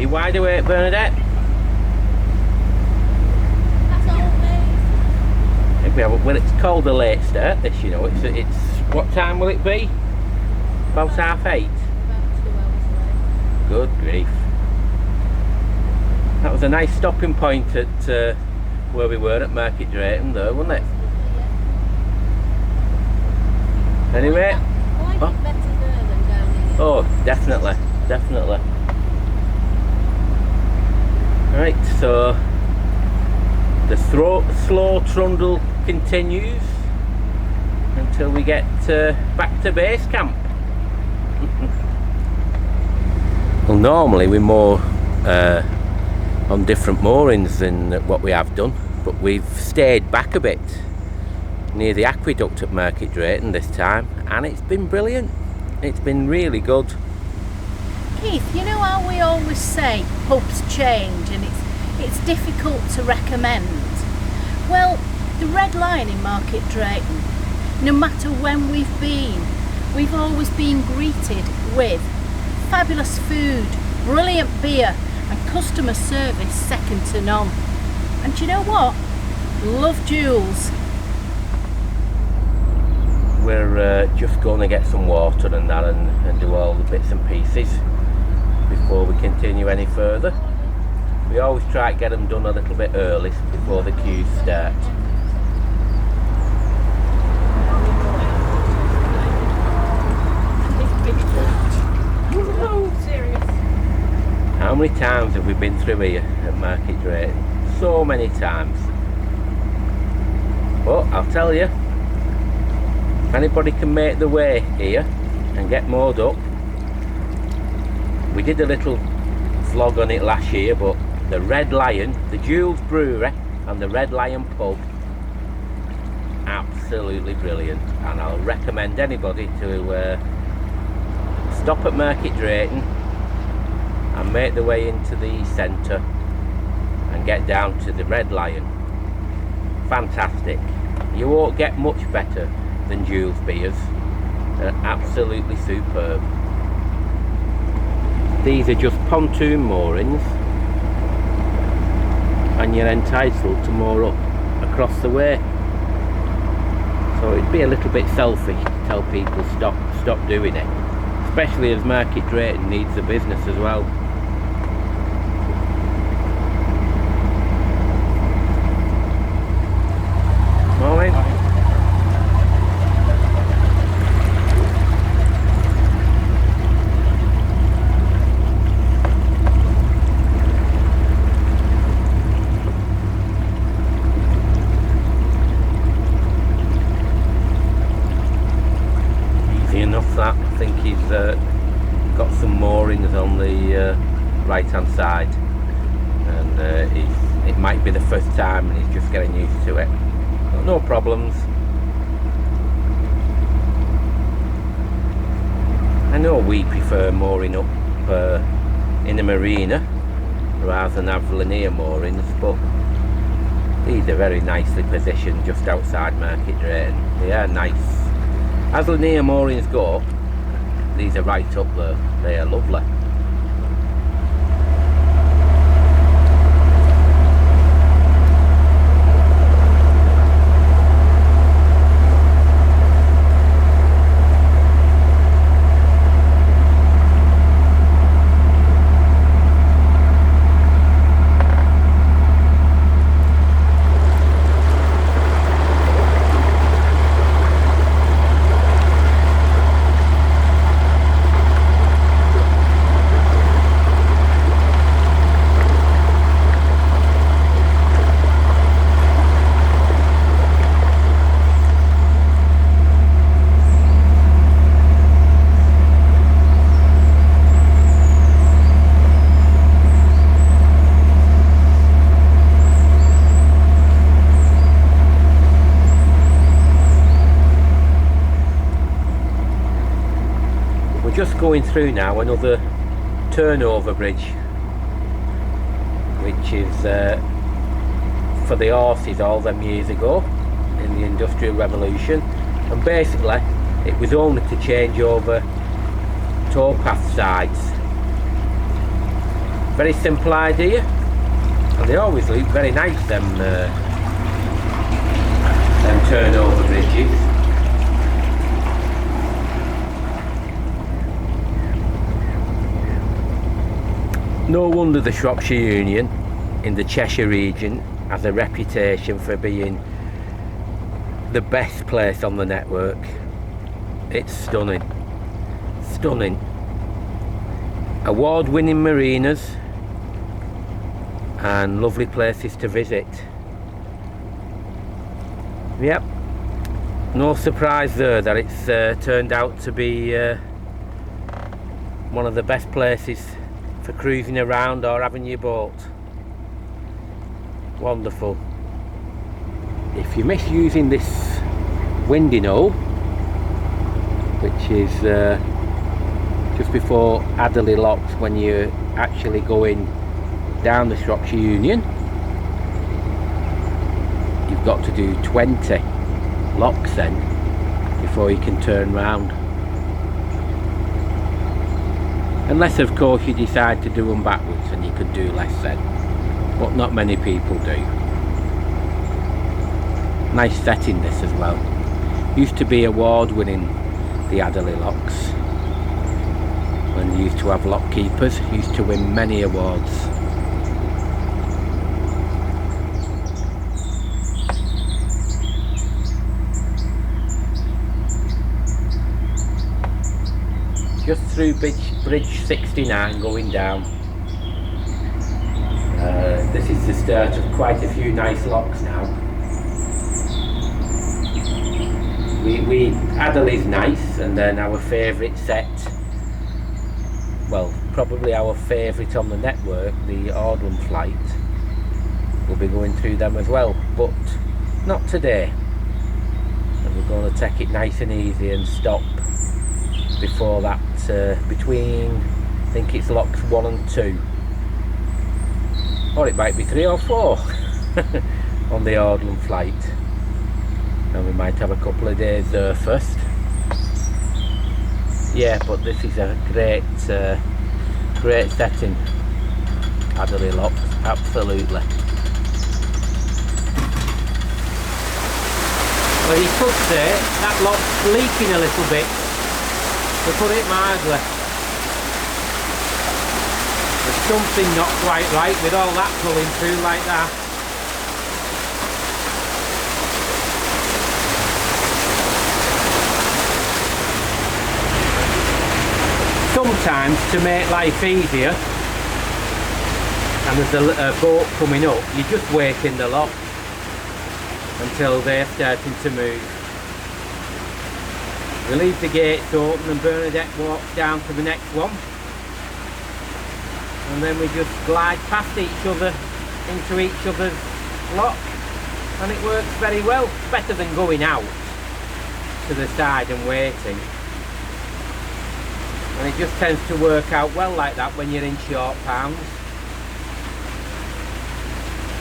You wide awake, Bernadette? That's all me. Well, it's called a late start, this, you know. It's what time will it be? About half 8? About 2 hours late. Good grief. That was a nice stopping point at where we were at Market Drayton, though, wasn't it? Anyway. I like it better there than down here. Oh, definitely. Right, so the slow trundle continues until we get back to base camp. Well, normally we moor on different moorings than what we have done, but we've stayed back a bit near the aqueduct at Market Drayton this time, and it's been brilliant. It's been really good. Keith, you know how we always say pubs change and it's difficult to recommend? Well, the Red Lion in Market Drayton, no matter when we've been, we've always been greeted with fabulous food, brilliant beer and customer service second to none. And do you know what? Love Jules. We're just going to get some water and that and do all the bits and pieces before we continue any further. We always try to get them done a little bit early before the queues start. How many times have we been through here at Market Drayton? So many times. But I'll tell you, if anybody can make the way here and get moored up, we did a little vlog on it last year, but the Red Lion, the Jules Brewery and the Red Lion pub, absolutely brilliant, and I'll recommend anybody to stop at Market Drayton and make the way into the centre and get down to the Red Lion. Fantastic. You won't get much better than Jules beers. They're absolutely superb. These are just pontoon moorings, and you're entitled to moor up across the way. So it'd be a little bit selfish to tell people stop doing it, especially as Market Drayton needs the business as well. Morning. Easy enough that. I think he's got some moorings on the right hand side, and it might be the first time and he's just getting used to it. No problems. I know we prefer mooring up in a marina rather than have linear moorings, but these are very nicely positioned just outside Market Drayton. They are nice. As linear moorings go, these are right up there. They are lovely. Just going through now another turnover bridge, which is for the horses all them years ago in the Industrial Revolution, and basically it was only to change over towpath sides Very simple idea, and they always look very nice, them turnover bridges. No wonder the Shropshire Union in the Cheshire region has a reputation for being the best place on the network. It's stunning, stunning. Award-winning marinas and lovely places to visit. Yep, no surprise there that it's turned out to be one of the best places for cruising around or having your boat. Wonderful. If you miss using this winding hole, which is just before Audlem locks when you're actually going down the Shropshire Union, you've got to do 20 locks then before you can turn round. Unless of course you decide to do them backwards, and you could do less then, but not many people do. Nice setting this as well. Used to be award winning, the Audlem locks. When they used to have lock keepers, used to win many awards. Just through bridge 69 going down. This is the start of quite a few nice locks now. Audlem's nice, and then our favourite set, well, probably our favourite on the network, the Audlem flight, we'll be going through them as well, but not today. And we're going to take it nice and easy and stop before that, between, I think it's locks 1 and 2, or it might be 3 or 4 on the Audlem flight, and we might have a couple of days there first. Yeah, but this is a great great setting, Audlem locks, absolutely. Well, you could say that lock's leaking a little bit, to put it mildly. There's something not quite right with all that pulling through like that. Sometimes, to make life easier, and there's a boat coming up, you just wait in the lock until they're starting to move. We leave the gates open and Bernadette walks down to the next one, and then we just glide past each other into each other's lock, and it works very well. It's better than going out to the side and waiting, and it just tends to work out well like that when you're in short pounds.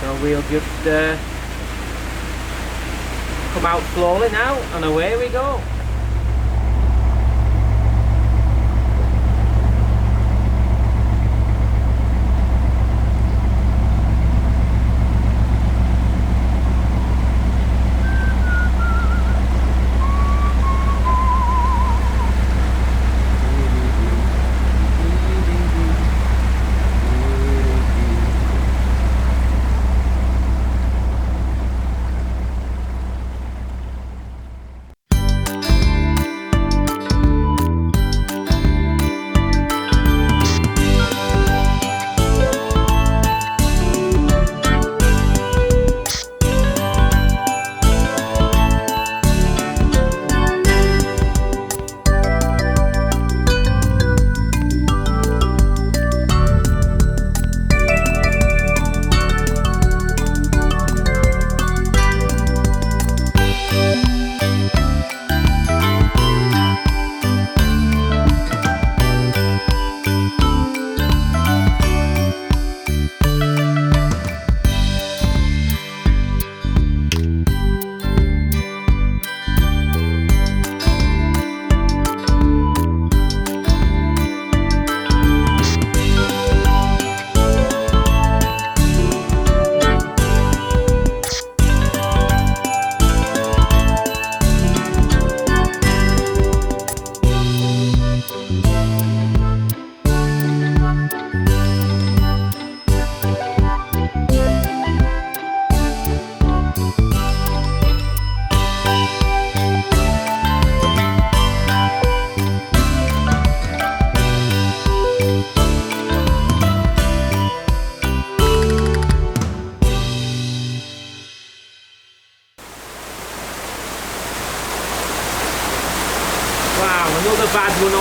So we'll just come out slowly now, and away we go.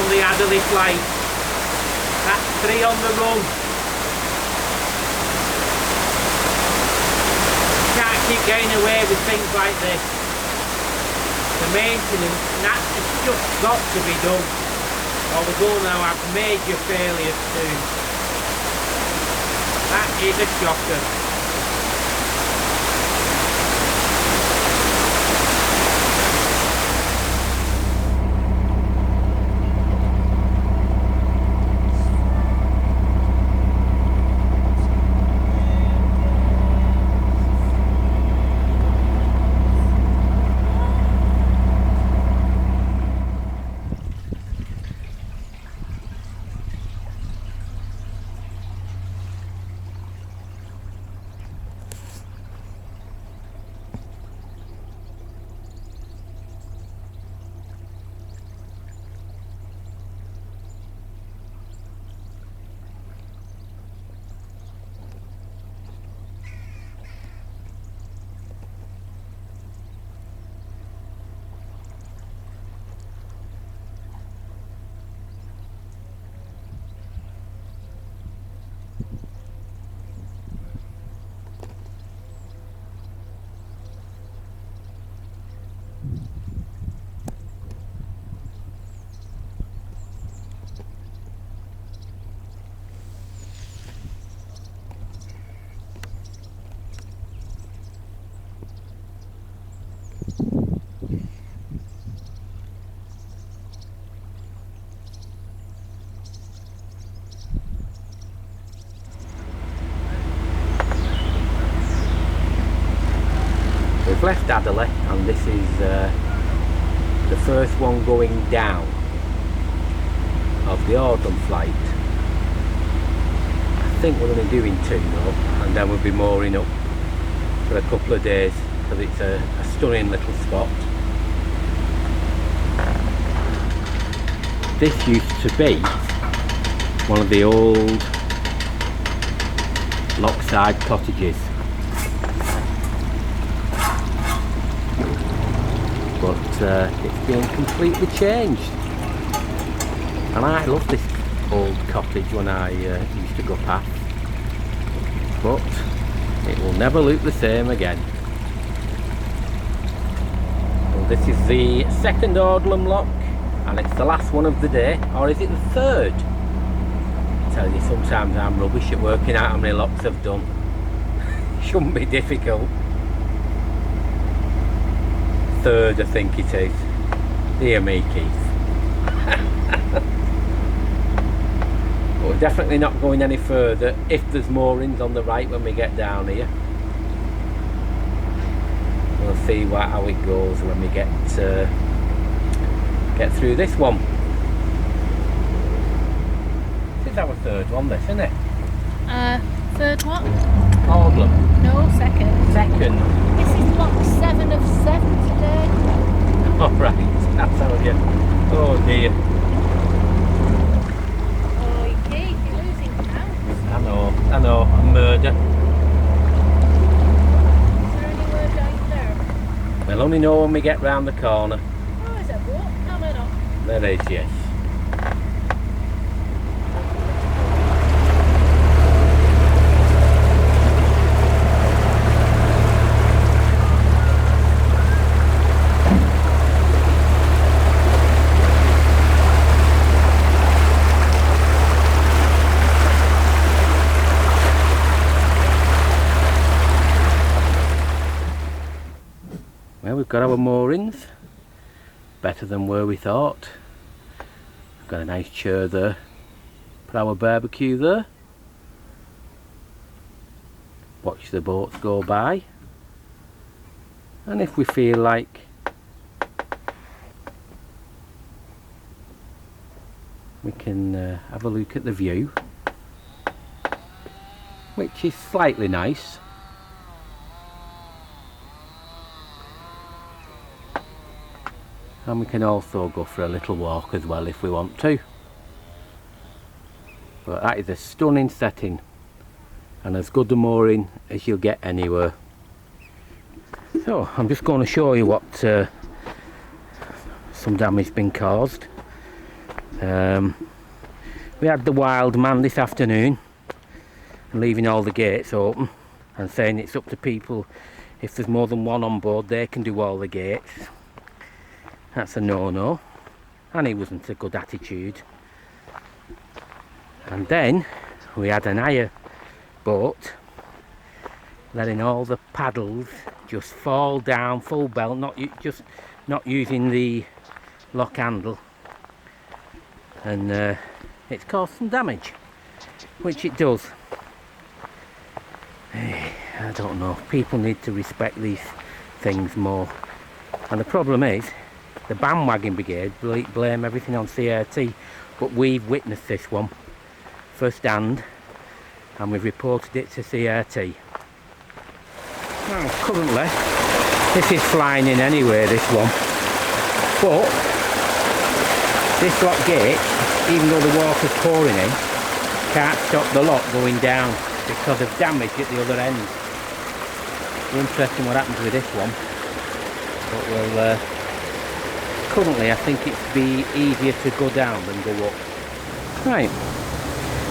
on the Audlem flight. That's 3 on the run. Can't keep getting away with things like this. The maintenance, that's just got to be done, or we're going to have major failures soon. That is a shocker. We've left Audlem and this is the first one going down of the Audlem flight. I think we're only doing 2 though, and then we'll be mooring up for a couple of days because it's a stunning little spot. This used to be one of the old lockside cottages, but it's been completely changed, and I love this old cottage when I used to go past, but it will never look the same again. Well, this is the 2nd Audlem lock and it's the last one of the day, or is it the 3rd? I tell you, sometimes I'm rubbish at working out how many locks I've done. Shouldn't be difficult. 3rd, I think it is. Dear me, Keith. But we're definitely not going any further if there's moorings on the right when we get down here. We'll see how it goes when we get through this one. This is our 3rd one, this, isn't it? 3rd what? Audlem. No, 2nd. 2nd. This is lock 7 of 7 today. Alright, that's how you. Oh dear. Oh, you keep, you're losing count. I know, a murder. Is there anywhere down there? We'll only know when we get round the corner. Oh, is there a boat? No, no, no. There is, yes. Well, we've got our moorings, better than where we thought. We've got a nice chair there, put our barbecue there, watch the boats go by, and if we feel like we can have a look at the view, which is slightly nice. And we can also go for a little walk as well if we want to. But that is a stunning setting and as good a mooring as you'll get anywhere. So I'm just going to show you what some damage has been caused. We had the wild man this afternoon leaving all the gates open and saying it's up to people, if there's more than one on board they can do all the gates. That's a no-no, and it wasn't a good attitude. And then we had an hire boat letting all the paddles just fall down full belt, not using the lock handle, and it's caused some damage, which it does. I don't know, people need to respect these things more. And the problem is, the bandwagon brigade blame everything on CRT, but we've witnessed this one first hand and we've reported it to CRT. Now currently this is flying in anyway, this one, but this lock gate, even though the water's pouring in, can't stop the lock going down because of damage at the other end. Interesting what happens with this one, but we'll currently I think it's be easier to go down than go up. Right,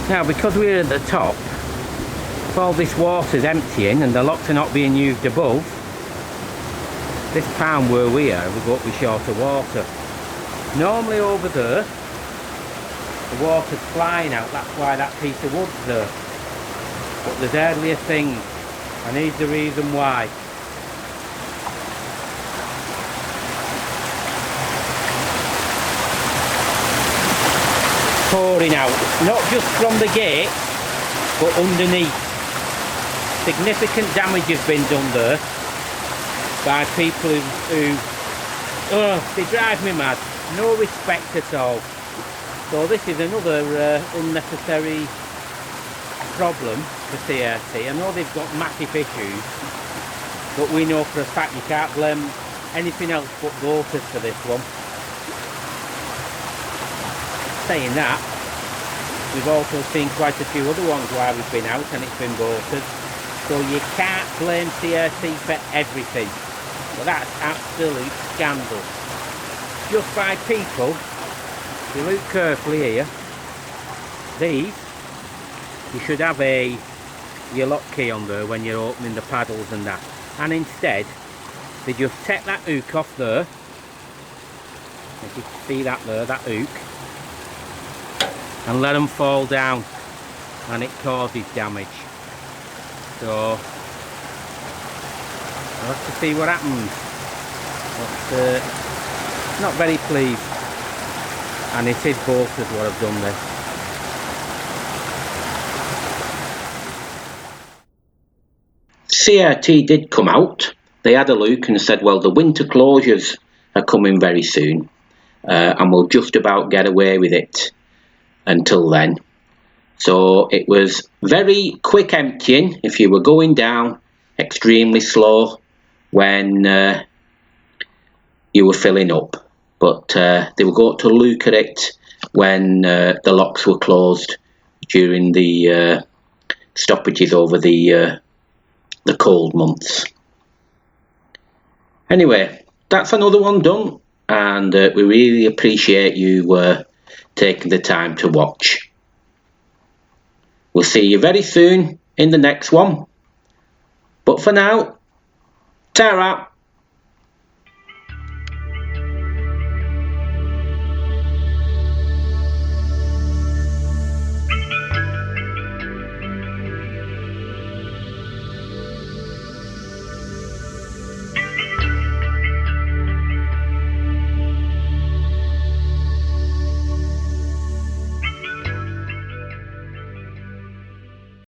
now because we're at the top, if all this water's emptying and the locks are not being used above, this pound where we are, we go up with shorter water. Normally over there, the water's flying out, that's why that piece of wood's there. But there's hardly a thing, and here's the reason why. Pouring out, not just from the gate, but underneath. Significant damage has been done there by people who they drive me mad. No respect at all. So this is another unnecessary problem for CRT. I know they've got massive issues, but we know for a fact you can't blame anything else but voters for this one. Saying that, we've also seen quite a few other ones while we've been out and it's been voted. So you can't blame CRT for everything. But that's absolute scandal. Just by people, if you look carefully here, these, you should have your lock key on there when you're opening the paddles and that. And instead, they just take that hook off there. If you can see that there, that hook. And let them fall down, and it causes damage. So we'll have to see what happens. But not very pleased, and it is voters what have done this. CRT did come out. They had a look and said, well, the winter closures are coming very soon, and we'll just about get away with it until then. So it was very quick emptying if you were going down, extremely slow when you were filling up. But they were going to look at it when the locks were closed during the stoppages over the cold months. Anyway, that's another one done, and we really appreciate you taking the time to watch. We'll see you very soon in the next one. But for now, ta-ra!